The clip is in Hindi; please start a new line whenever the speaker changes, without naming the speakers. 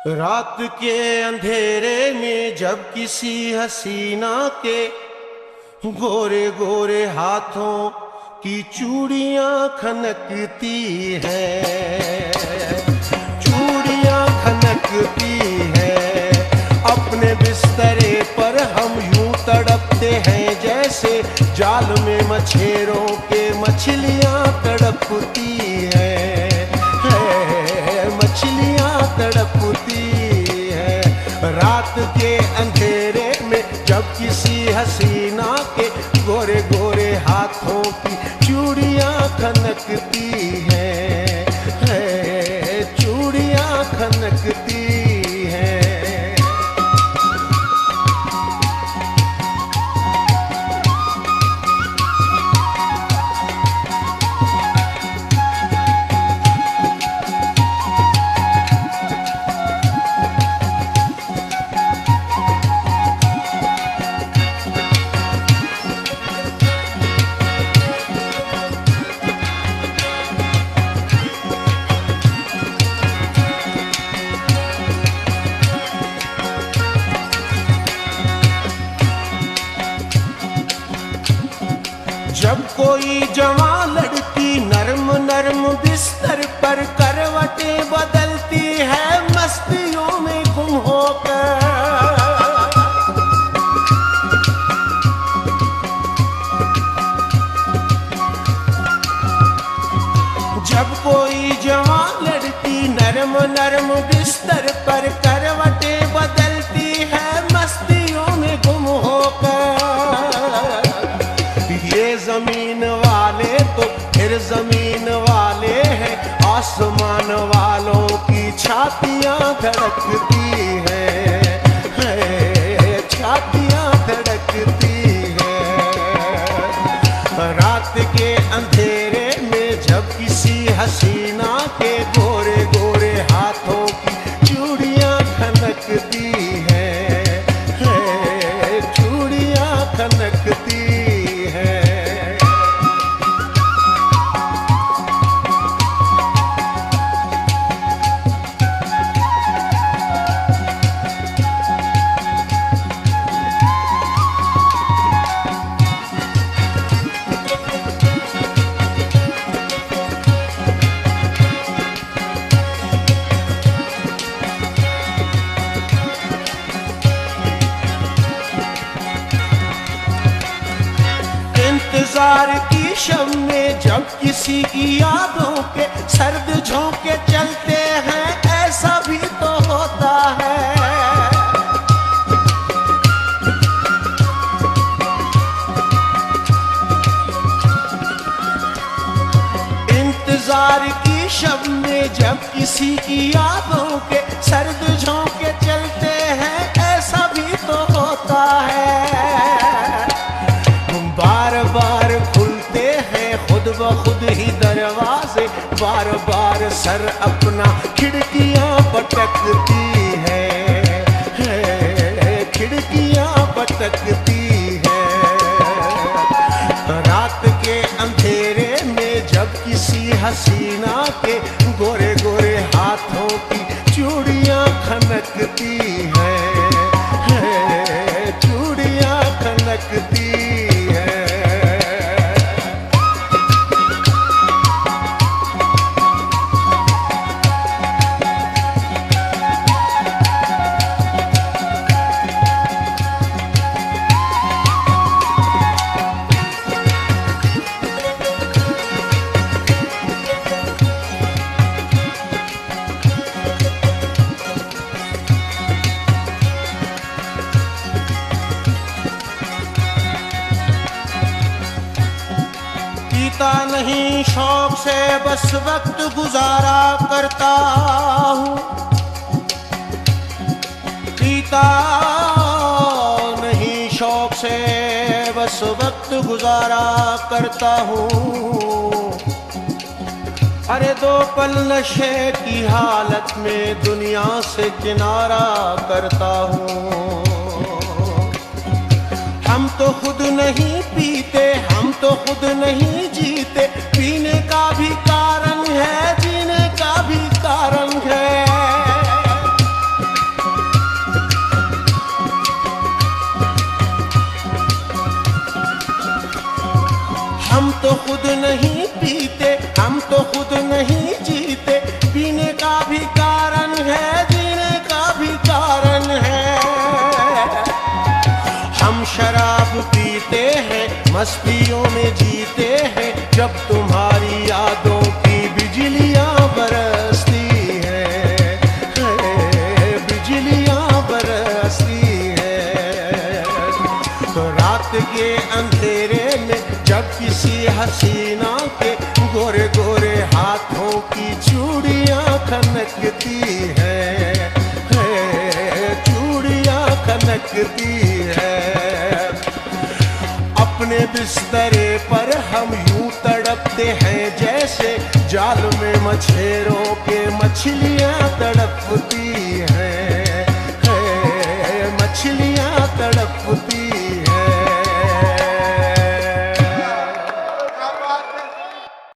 रात के अंधेरे में जब किसी हसीना के गोरे गोरे हाथों की चूड़ियां खनकती है, चूड़ियां खनकती है। अपने बिस्तरे पर हम यूं तड़पते हैं जैसे जाल में मछेरों के मछलियां तड़पती है, मछलियां तड़पती है। रात के अंधेरे में जब किसी हसीना के गोरे गोरे हाथों की चूड़ियां खनकती है, चूड़ियां खनकती है। जब कोई जवां लड़की नर्म नर्म बिस्तर पर करवटें बदलती है मस्तियों में गुम होकर, जब कोई जवां लड़की नर्म नर्म बिस्तर पर करवटें बदलती है मस्तियों में गुम होकर, ये जमीन वाले तो फिर जमीन वाले हैं, आसमान वालों की छातियां धड़कती है, छातियां धड़कती है। रात के अंधेरे में जब किसी हसीना के गोरे गोरे हाथों की चूड़ियां खनकती है, चूड़ियां खनकती है। इंतजार की शब में जब किसी की यादों के सर्द झोंके चलते हैं ऐसा भी तो होता है, इंतजार की शब में जब किसी की यादों के सर्द झोंके चलते हैं ऐसा भी तो होता है। बार बार खुलते हैं खुद ब खुद ही दरवाजे, बार बार सर अपना खिड़कियां पटकती है, खिड़कियां पटकती है। रात के अंधेरे में जब किसी हसीना के गोरे गोरे हाथों की चूड़ियां खनकती है, चूड़ियां खनकती है। पीता नहीं शौक से बस वक्त गुजारा करता हूँ, पीता नहीं शौक से बस वक्त गुजारा करता हूँ। अरे दो पल नशे की हालत में दुनिया से किनारा करता हूँ। हम तो खुद नहीं पीते, हम तो खुद नहीं जीते, पीने का भी कारण है, जीने का भी कारण है। नहीं जीते, पीने का भी कारण है, जीने का भी कारण है। हम शराब पीते हैं, मस्तियों में जीते हैं, जब तुम्हारी यादों की बिजलियां बरसती हैं, बिजलियां बरसती हैं। तो रात के अंधेरे में जब किसी हसीना के गोरे गोरे हाथों की चूड़ियां खनकती हैं, चूड़ियां खनकती हैं। अपने बिस्तरे पर हम यूं तड़पते हैं, जैसे जाल में मछेरों के मछलियां तड़पती